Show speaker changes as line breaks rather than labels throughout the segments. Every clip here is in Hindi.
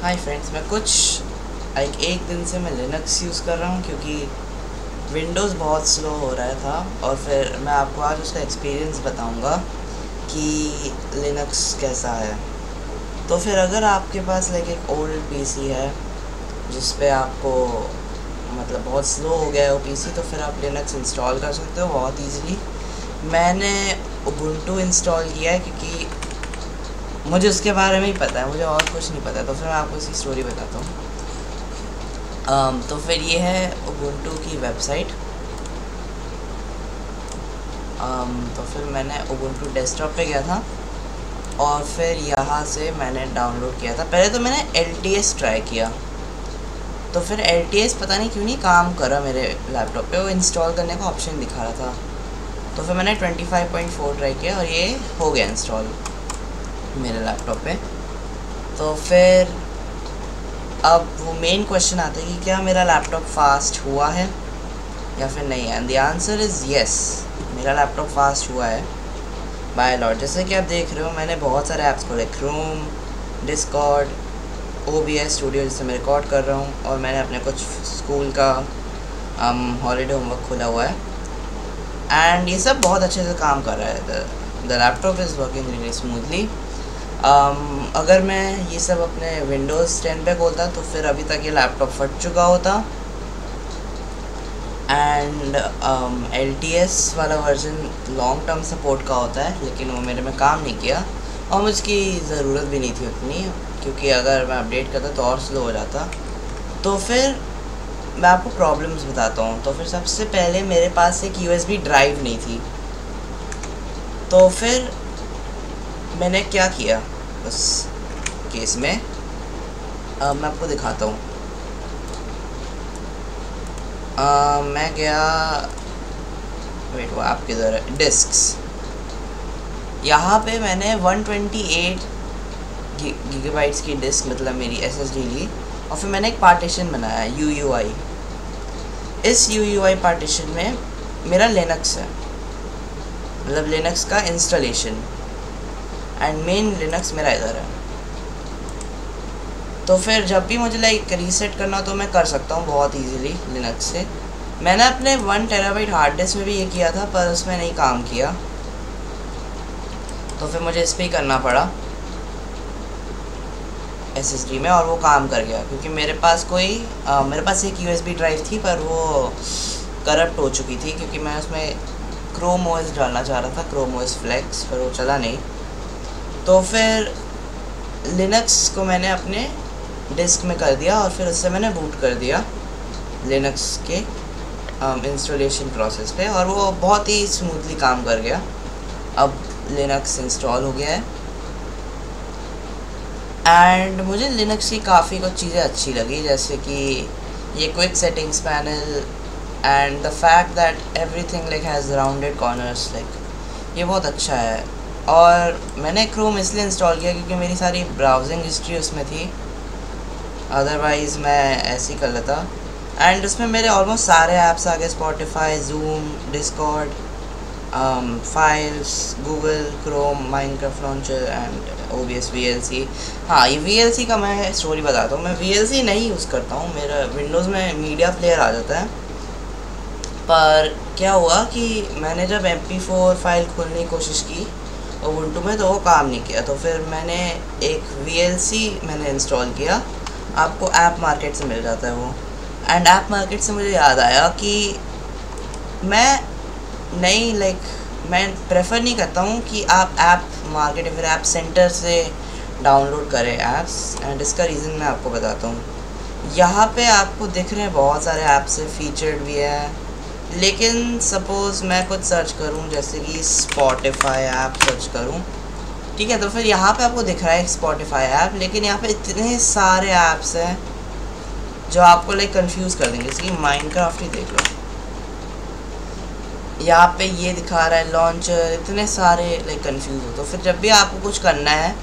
हाय फ्रेंड्स, मैं कुछ एक दिन से मैं लिनक्स यूज़ कर रहा हूँ क्योंकि विंडोज़ बहुत स्लो हो रहा था। और फिर मैं आपको आज उसका एक्सपीरियंस बताऊँगा कि लिनक्स कैसा है। तो फिर अगर आपके पास एक ओल्ड पीसी है जिस पे आपको मतलब बहुत स्लो हो गया है वो पीसी, तो फिर आप लिनक्स इंस्टॉल कर सकते हो बहुत ईजीली। मैंने उबुंटू इंस्टॉल किया है क्योंकि मुझे उसके बारे में ही पता है, मुझे और कुछ नहीं पता। तो फिर मैं आपको उसकी स्टोरी बताता हूँ। तो फिर ये है उबुंटू की वेबसाइट। तो फिर मैंने उबुंटू डेस्कटॉप पे गया था और फिर यहाँ से मैंने डाउनलोड किया था। पहले तो मैंने LTS ट्राई किया, तो फिर LTS पता नहीं क्यों नहीं काम करा मेरे लैपटॉप पे, वो इंस्टॉल करने का ऑप्शन दिखा रहा था। तो फिर मैंने 25.4 ट्राई किया और ये हो गया इंस्टॉल मेरे लैपटॉप पे। तो फिर अब वो मेन क्वेश्चन आता है कि क्या मेरा लैपटॉप फास्ट हुआ है या फिर नहीं है। And the answer is yes, मेरा लैपटॉप फास्ट हुआ है बाय लॉट। जैसे कि आप देख रहे हो मैंने बहुत सारे ऐप्स खोले, क्रोम, डिस्कॉर्ड, OBS स्टूडियो जिससे मैं रिकॉर्ड कर रहा हूँ, और मैंने अपने कुछ स्कूल का हॉलीडे होमवर्क खोला हुआ है। एंड ये सब बहुत अच्छे से काम कर रहा है। The laptop is working really smoothly. अगर मैं ये सब अपने विंडोज़ 10 पे खोलता तो फिर अभी तक ये लैपटॉप फट चुका होता। एंड LTS वाला वर्जन लॉन्ग टर्म सपोर्ट का होता है, लेकिन वो मेरे में काम नहीं किया और मुझकी ज़रूरत भी नहीं थी उतनी, क्योंकि अगर मैं अपडेट करता तो और स्लो हो जाता। तो फिर मैं आपको प्रॉब्लम्स बताता हूँ। तो फिर सबसे पहले मेरे पास एक USB ड्राइव नहीं थी। तो फिर मैंने क्या किया उस केस में, मैं आपको दिखाता हूँ। मैं गया, वेट वो ऐप किधर है, डिस्क्स। यहाँ पे मैंने 128 गीगाबाइट्स की डिस्क मतलब मेरी SSD ली और फिर मैंने एक पार्टीशन बनाया UUI। इस UUI पार्टीशन में मेरा लिनक्स है, मतलब लिनक्स का इंस्टॉलेशन, एंड मेन लिनक्स मेरा इधर है। तो फिर जब भी मुझे रीसेट करना तो मैं कर सकता हूँ बहुत इजीली लिनक्स से। मैंने अपने 1 टेराबाइट हार्ड डिस्क में भी ये किया था पर उसमें नहीं काम किया, तो फिर मुझे इस पर ही करना पड़ा SSD में, और वो काम कर गया क्योंकि मेरे पास एक USB ड्राइव थी पर वो करप्ट हो चुकी थी, क्योंकि मैं उसमें क्रोम OS डालना चाह रहा था, क्रोम OS फ्लेक्स, पर वो चला नहीं। तो फिर लिनक्स को मैंने अपने डिस्क में कर दिया और फिर उससे मैंने बूट कर दिया लिनक्स के इंस्टॉलेशन प्रोसेस पे, और वो बहुत ही स्मूथली काम कर गया। अब लिनक्स इंस्टॉल हो गया है एंड मुझे लिनक्स की काफ़ी कुछ चीज़ें अच्छी लगी, जैसे कि ये quick settings panel and the fact that everything has rounded corners, ये बहुत अच्छा है। और मैंने क्रोम इसलिए इंस्टॉल किया क्योंकि मेरी सारी ब्राउजिंग हिस्ट्री उसमें थी, अदरवाइज़ मैं ऐसे ही कर लेता। एंड उसमें मेरे ऑलमोस्ट सारे ऐप्स आ गए, Spotify, zoom, Discord, files, Google Chrome, Minecraft launcher and OBS VLC। हाँ, ये VLC का मैं स्टोरी बताता हूँ। मैं VLC नहीं यूज़ करता हूँ, मेरा विंडोज़ में मीडिया प्लेयर आ जाता है। पर क्या हुआ कि मैंने जब MP4 फाइल खोलने की कोशिश की उबुंटू में तो वो काम नहीं किया। तो फिर मैंने एक VLC मैंने इंस्टॉल किया, आपको ऐप मार्केट से मिल जाता है वो। एंड ऐप मार्केट से मुझे याद आया कि मैं मैं प्रेफर नहीं करता हूँ कि आप ऐप मार्केट या फिर ऐप सेंटर से डाउनलोड करें ऐप्स। एंड इसका रीज़न मैं आपको बताता हूँ। यहाँ पे आपको दिख रहे हैं बहुत सारे ऐप्स है, फीचर्ड भी है, लेकिन सपोज़ मैं कुछ सर्च करूँ जैसे कि स्पॉटिफाई ऐप सर्च करूँ, ठीक है, तो फिर यहाँ पे आपको दिख रहा है स्पॉटिफाई ऐप, लेकिन यहाँ पे इतने सारे ऐप्स हैं जो आपको कंफ्यूज कर देंगे। जैसे कि माइनक्राफ्ट ही देख लो, यहाँ पे ये दिखा रहा है लॉन्चर, इतने सारे कंफ्यूज हो। तो फिर जब भी आपको कुछ करना है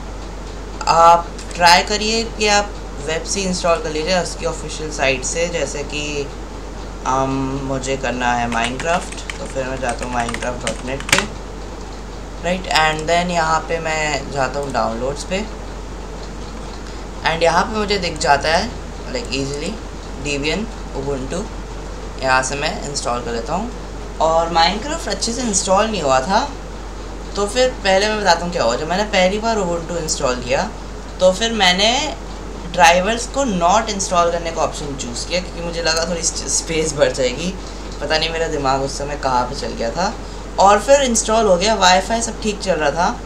आप ट्राई करिए कि आप वेब से इंस्टॉल कर लीजिए उसकी ऑफिशियल साइट से, जैसे कि मुझे करना है माइनक्राफ्ट, तो फिर मैं जाता हूँ minecraft.net पे, राइट। एंड देन यहाँ पे मैं जाता हूँ डाउनलोड्स पे, एंड यहाँ पे मुझे दिख जाता है लाइक ईजिली डेबियन उबुंटू, यहाँ से मैं इंस्टॉल कर लेता हूँ। और माइनक्राफ्ट अच्छे से इंस्टॉल नहीं हुआ था, तो फिर पहले मैं बताता हूँ क्या हुआ। जब मैंने पहली बार उबुंटू इंस्टॉल किया तो फिर मैंने ड्राइवर्स को नॉट इंस्टॉल करने का ऑप्शन चूज़ किया, क्योंकि मुझे लगा थोड़ी स्पेस बढ़ जाएगी। पता नहीं मेरा दिमाग उस समय कहाँ पे चल गया था। और फिर इंस्टॉल हो गया, वाईफाई सब ठीक चल रहा था।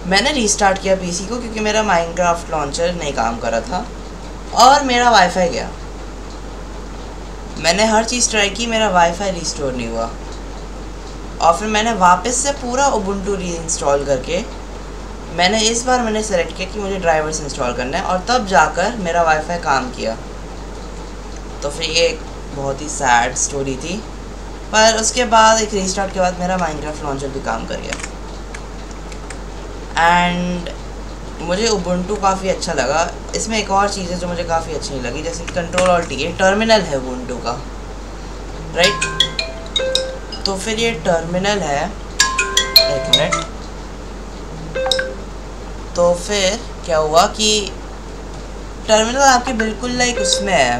मैंने रीस्टार्ट किया पीसी को, क्योंकि मेरा माइनक्राफ्ट लॉन्चर नहीं काम कर रहा था और मेरा वाईफाई गया। मैंने हर चीज़ ट्राई की, मेरा वाईफाई रिस्टोर नहीं हुआ। और फिर मैंने वापस से पूरा उबुंटू री इंस्टॉल करके इस बार मैंने सेलेक्ट किया कि मुझे ड्राइवर्स इंस्टॉल करना है, और तब जाकर मेरा वाईफाई काम किया। तो फिर ये एक बहुत ही सैड स्टोरी थी, पर उसके बाद एक रीस्टार्ट के बाद मेरा माइनक्राफ्ट लॉन्चर भी काम कर गया। एंड मुझे उबुंटू काफ़ी अच्छा लगा। इसमें एक और चीज़ है जो मुझे काफ़ी अच्छी नहीं लगी, जैसे कि कंट्रोल ऑल्ट टी, टर्मिनल है उबुंटू का, राइट। तो फिर ये टर्मिनल है, एक मिनट। तो फिर क्या हुआ कि टर्मिनल आपके बिल्कुल लाइक उसमें है,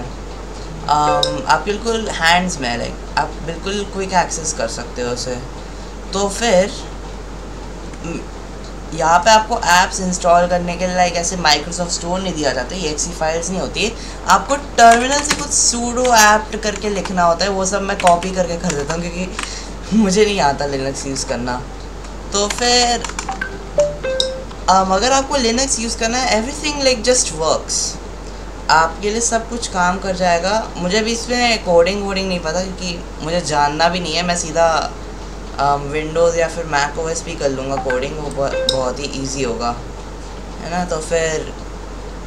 आप बिल्कुल हैंड्स में, लाइक आप बिल्कुल क्विक एक्सेस कर सकते हो उसे। तो फिर यहाँ पे आपको ऐप्स इंस्टॉल करने के लिए लाइक ऐसे माइक्रोसॉफ्ट स्टोर नहीं दिया जाता, ये एक्सी फाइल्स नहीं होती है। आपको टर्मिनल से कुछ सूडो ऐप करके लिखना होता है, वो सब मैं कॉपी करके कर देता हूँ, क्योंकि मुझे नहीं आता लिनक्स यूज़ करना। तो फिर अगर आपको लिनक्स यूज़ करना है, एवरीथिंग लाइक जस्ट वर्क्स, आपके लिए सब कुछ काम कर जाएगा। मुझे भी इसमें कोडिंग वोडिंग नहीं पता, क्योंकि मुझे जानना भी नहीं है। मैं सीधा विंडोज़ या फिर मैक ओएस भी कर लूँगा कोडिंग, वो बहुत ही इजी होगा, है ना। तो फिर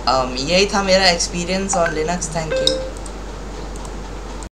यही था मेरा experience on Linux. Thank you.